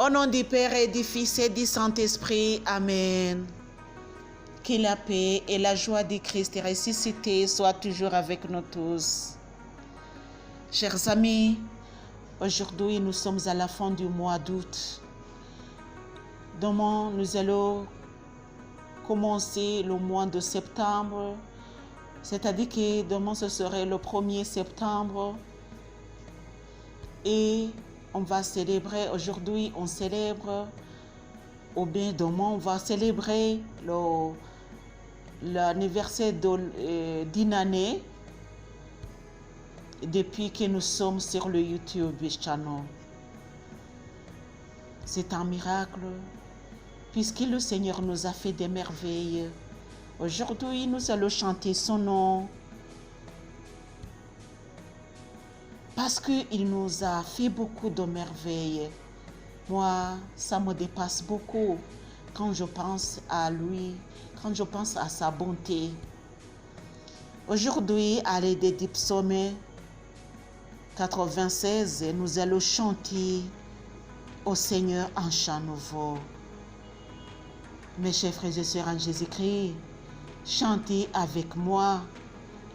Au nom du Père et du Fils et du Saint-Esprit, Amen. Que la paix et la joie du Christ ressuscité soient toujours avec nous tous. Chers amis, aujourd'hui nous sommes à la fin du mois d'août. Demain, nous allons commencer le mois de septembre. C'est-à-dire que demain, ce serait le 1er septembre. Et on va célébrer, aujourd'hui on célèbre, ou bien demain on va célébrer l'anniversaire d'une année depuis que nous sommes sur le YouTube channel. C'est un miracle puisque le Seigneur nous a fait des merveilles. Aujourd'hui nous allons chanter son nom parce qu'il nous a fait beaucoup de merveilles. Moi, ça me dépasse beaucoup quand je pense à lui, quand je pense à sa bonté. Aujourd'hui, à l'aide des psaumes 96, nous allons chanter au Seigneur un chant nouveau. Mes chers frères et sœurs en Jésus-Christ, chantez avec moi.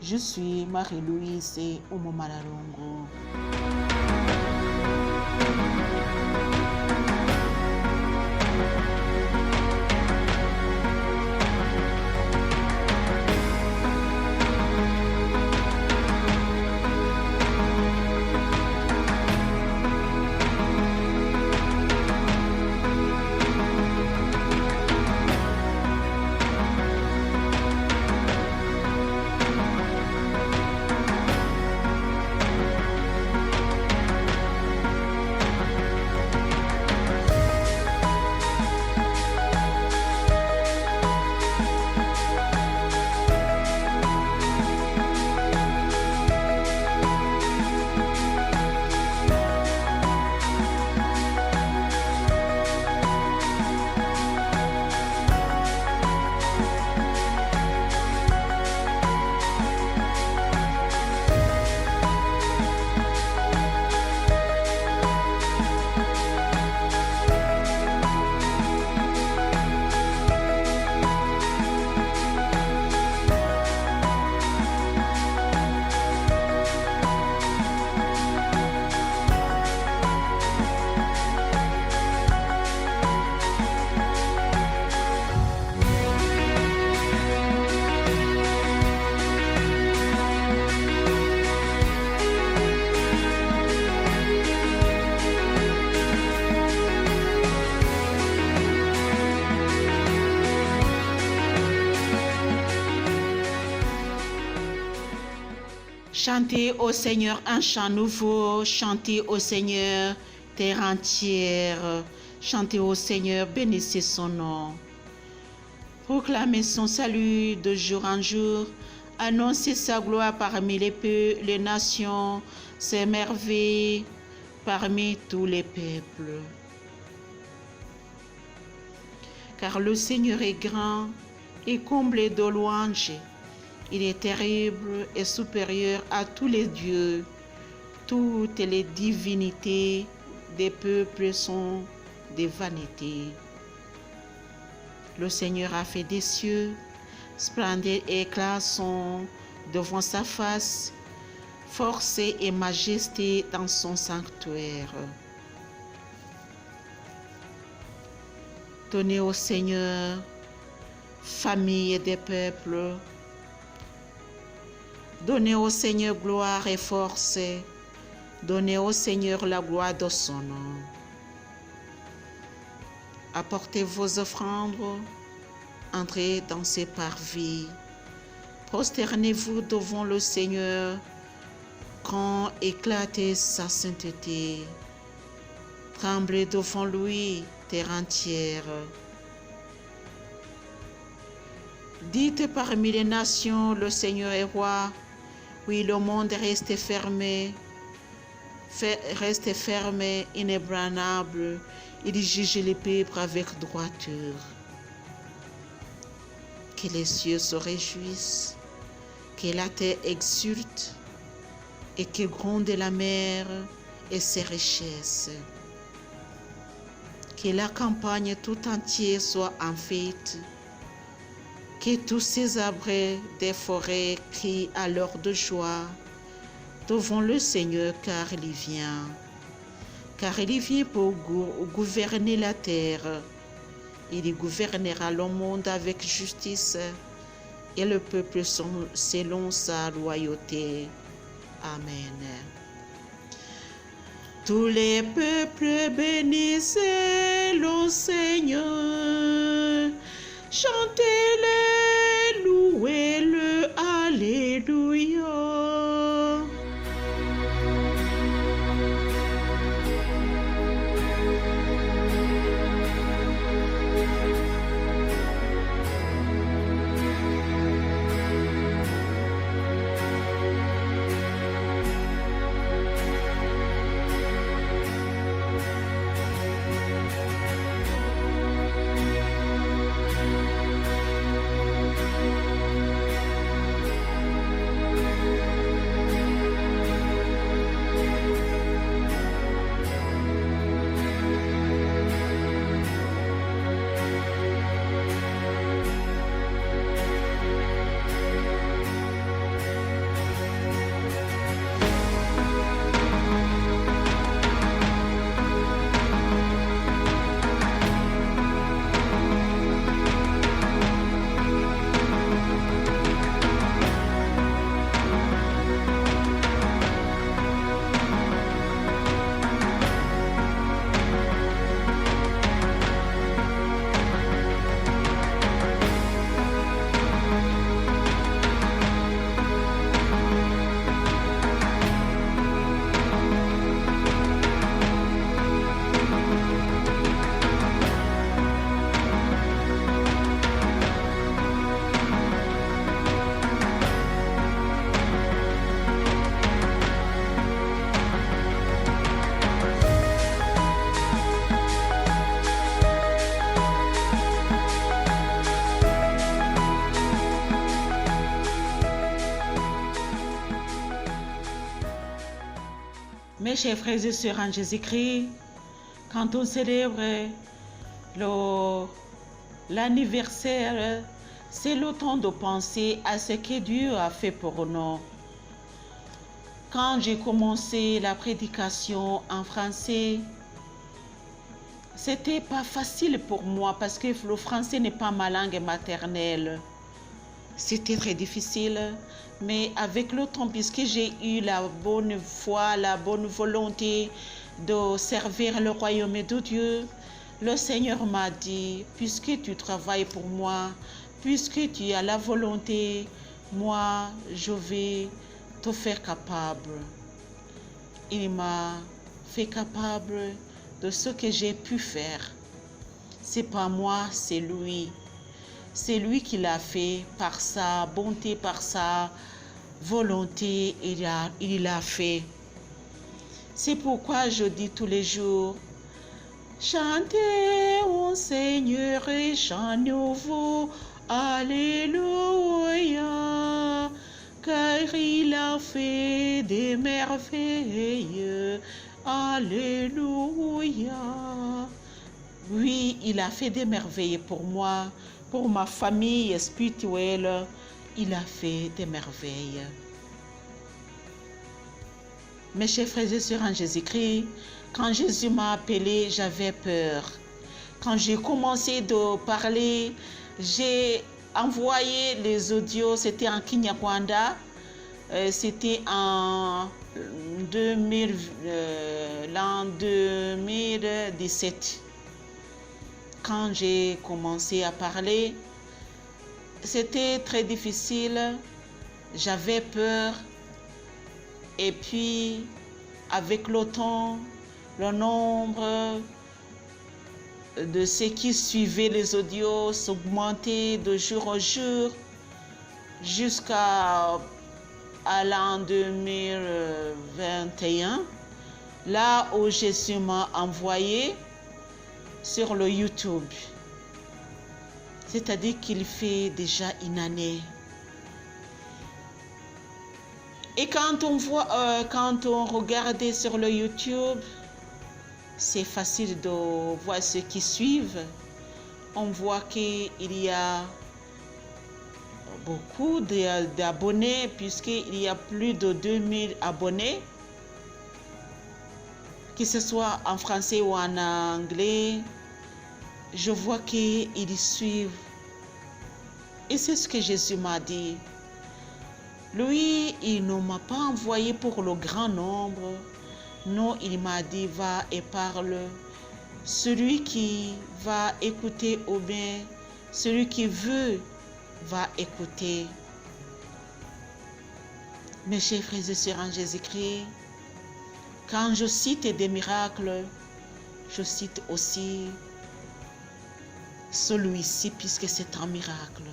Je suis Marie-Louise Oumo-Malalongo. Chantez au Seigneur un chant nouveau, chantez au Seigneur terre entière, chantez au Seigneur, bénissez son nom. Proclamez son salut de jour en jour, annoncez sa gloire parmi les nations, ses merveilles parmi tous les peuples. Car le Seigneur est grand et comblé de louanges. Il est terrible et supérieur à tous les dieux. Toutes les divinités des peuples sont des vanités. Le Seigneur a fait des cieux, splendide et éclat sont devant sa face, force et majesté dans son sanctuaire. Donnez au Seigneur, famille des peuples, donnez au Seigneur gloire et force, donnez au Seigneur la gloire de son nom. Apportez vos offrandes, entrez dans ses parvis, prosternez-vous devant le Seigneur, quand éclatez sa sainteté, tremblez devant lui, terre entière. Dites parmi les nations, le Seigneur est roi. Oui, le monde reste fermé, inébranlable. Il juge les peuples avec droiture. Que les cieux se réjouissent, que la terre exulte et que gronde la mer et ses richesses. Que la campagne tout entière soit en fête. Que tous ces arbres des forêts crient alors de joie devant le Seigneur, car il vient. Car il vient pour gouverner la terre. Il gouvernera le monde avec justice et le peuple selon sa loyauté. Amen. Tous les peuples bénissent le Seigneur. Chantez-le, louez-le, alléluia. Mes chers frères et sœurs en Jésus-Christ, quand on célèbre l'anniversaire, c'est le temps de penser à ce que Dieu a fait pour nous. Quand j'ai commencé la prédication en français, c'était pas facile pour moi parce que le français n'est pas ma langue maternelle. C'était très difficile, mais avec le temps, puisque j'ai eu la bonne foi, la bonne volonté de servir le royaume de Dieu, le Seigneur m'a dit, puisque tu travailles pour moi, puisque tu as la volonté, moi, je vais te faire capable. Il m'a fait capable de ce que j'ai pu faire. C'est pas moi, c'est lui. C'est lui qui l'a fait par sa bonté, par sa volonté, il l'a fait. C'est pourquoi je dis tous les jours, chantez au Seigneur et chant nouveau, alléluia, car il a fait des merveilles, alléluia. Oui, il a fait des merveilles pour moi. Pour ma famille spirituelle, il a fait des merveilles. Mes chers frères et sœurs en Jésus-Christ, quand Jésus m'a appelé, j'avais peur. Quand j'ai commencé de parler, j'ai envoyé les audios, c'était en Kinyarwanda, c'était en l'an 2017. Quand j'ai commencé à parler, c'était très difficile, j'avais peur. Et puis, avec le temps, le nombre de ceux qui suivaient les audios s'augmentait de jour en jour jusqu'à l'an 2021, là où Jésus m'a envoyé sur le YouTube. C'est-à-dire qu'il fait déjà une année. Et quand on regardait sur le YouTube, c'est facile de voir ceux qui suivent. On voit qu'il y a beaucoup d'abonnés, puisqu'il y a plus de 2000 abonnés, que ce soit en français ou en anglais. Je vois qu'ils suivent. Et c'est ce que Jésus m'a dit. Lui, il ne m'a pas envoyé pour le grand nombre. Non, il m'a dit, va et parle. Celui qui va écouter, ou bien celui qui veut, va écouter. Mes chers frères et sœurs en Jésus-Christ, quand je cite des miracles, je cite aussi celui-ci, puisque c'est un miracle.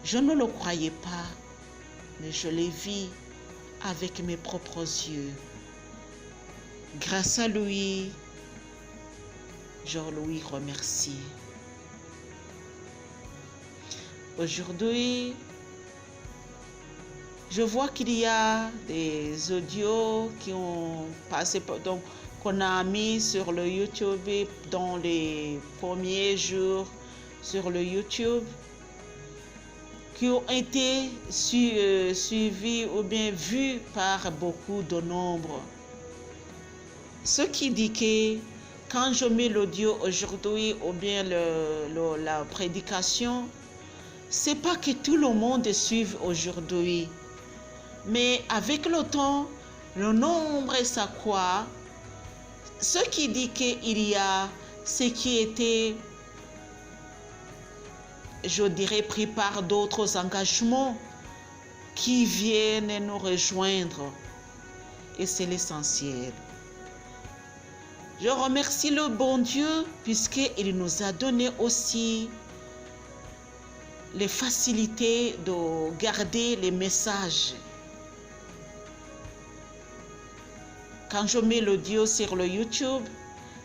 Je ne le croyais pas, mais je l'ai vu avec mes propres yeux. Grâce à lui, je lui remercie. Aujourd'hui, je vois qu'il y a des audios qui ont passé, donc qu'on a mis sur le YouTube dans les premiers jours sur le YouTube, qui ont été suivis ou bien vus par beaucoup de nombre. Ce qui dit que quand je mets l'audio aujourd'hui ou bien la prédication, c'est pas que tout le monde suive aujourd'hui, mais avec le temps, le nombre s'accroît. Ce qui dit qu'il y a ce qui était, je dirais, pris par d'autres engagements qui viennent nous rejoindre. Et c'est l'essentiel. Je remercie le bon Dieu puisqu'il nous a donné aussi les facilités de garder les messages. Quand je mets l'audio sur le YouTube,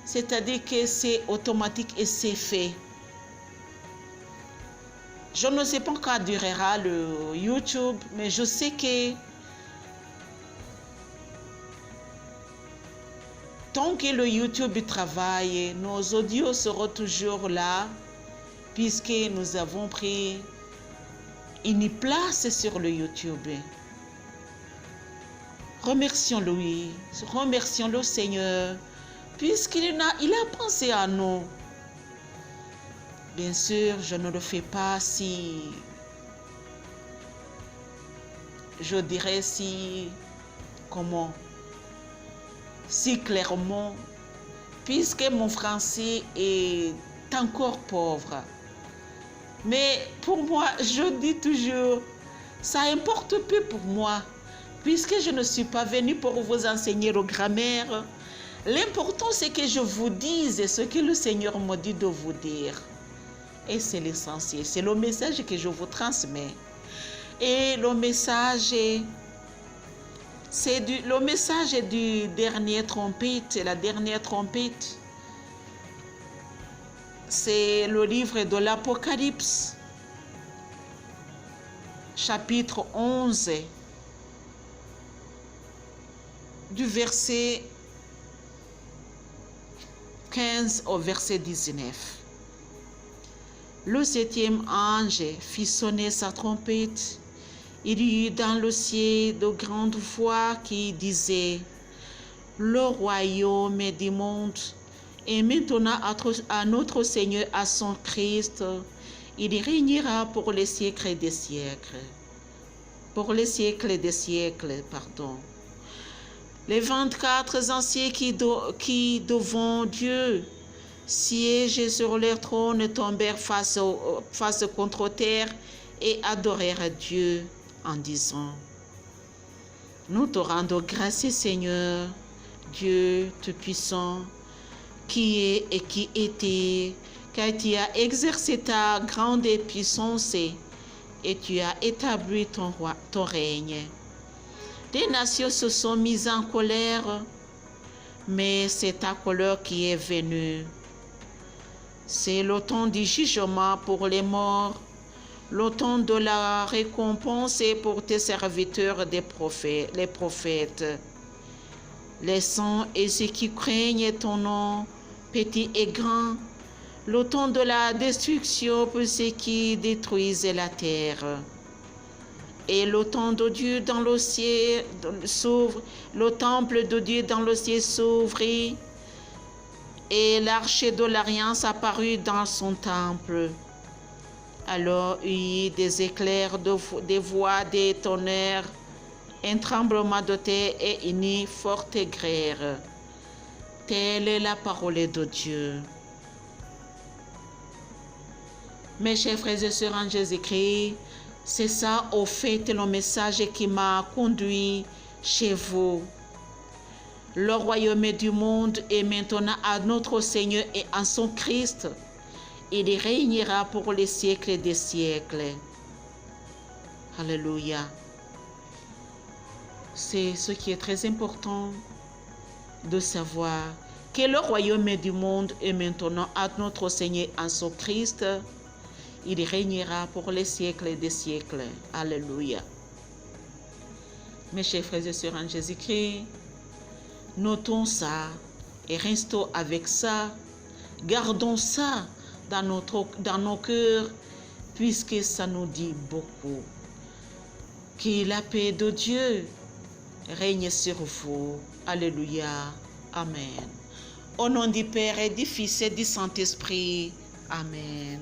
c'est-à-dire que c'est automatique et c'est fait. Je ne sais pas quand durera le YouTube, mais je sais que tant que le YouTube travaille, nos audios seront toujours là, puisque nous avons pris une place sur le YouTube. Remercions-le, remercions le Seigneur, puisqu'il a pensé à nous. Bien sûr, je ne le fais pas si, je dirais si clairement, puisque mon français est encore pauvre. Mais pour moi, je dis toujours, ça importe peu pour moi, puisque je ne suis pas venue pour vous enseigner la grammaire. L'important, c'est que je vous dise ce que le Seigneur m'a dit de vous dire. Et c'est l'essentiel, c'est le message que je vous transmets. Et le message, c'est le message du dernier trompette, la dernière trompette. C'est le livre de l'Apocalypse, chapitre 11, du verset 15 au verset 19. Le septième ange fit sonner sa trompette. Il y eut dans le ciel de grandes voix qui disaient: le royaume du monde est maintenant à notre Seigneur, à son Christ. Il régnera pour les siècles des siècles. Pour les siècles des siècles, pardon. Les 24 anciens qui devant Dieu siègent sur leur trône tombèrent face contre terre et adorèrent Dieu en disant: nous te rendons grâce, Seigneur, Dieu Tout-Puissant, qui est et qui était, car tu as exercé ta grande puissance et tu as établi ton règne. Des nations se sont mises en colère, mais c'est ta colère qui est venue. C'est le temps du jugement pour les morts, le temps de la récompense pour tes serviteurs les prophètes. les saints et ceux qui craignent ton nom, petits et grands, le temps de la destruction pour ceux qui détruisent la terre. Et le temps de Dieu dans le ciel s'ouvre, le temple de Dieu dans le ciel s'ouvrit, et l'arche de l'alliance apparut dans son temple. Alors il y eut des éclairs, des voix, des tonnerres, un tremblement de terre et une forte guerre. Telle est la parole de Dieu. Mes chers frères et sœurs en Jésus-Christ, c'est ça au fait le message qui m'a conduit chez vous. Le royaume du monde est maintenant à notre Seigneur et en son Christ. Il régnera pour les siècles des siècles. Alléluia. C'est ce qui est très important de savoir que le royaume du monde est maintenant à notre Seigneur en son Christ. Il régnera pour les siècles des siècles. Alléluia. Mes chers frères et sœurs en Jésus-Christ, notons ça et restons avec ça. Gardons ça dans nos cœurs, puisque ça nous dit beaucoup. Que la paix de Dieu règne sur vous. Alléluia. Amen. Au nom du Père et du Fils et du Saint-Esprit. Amen.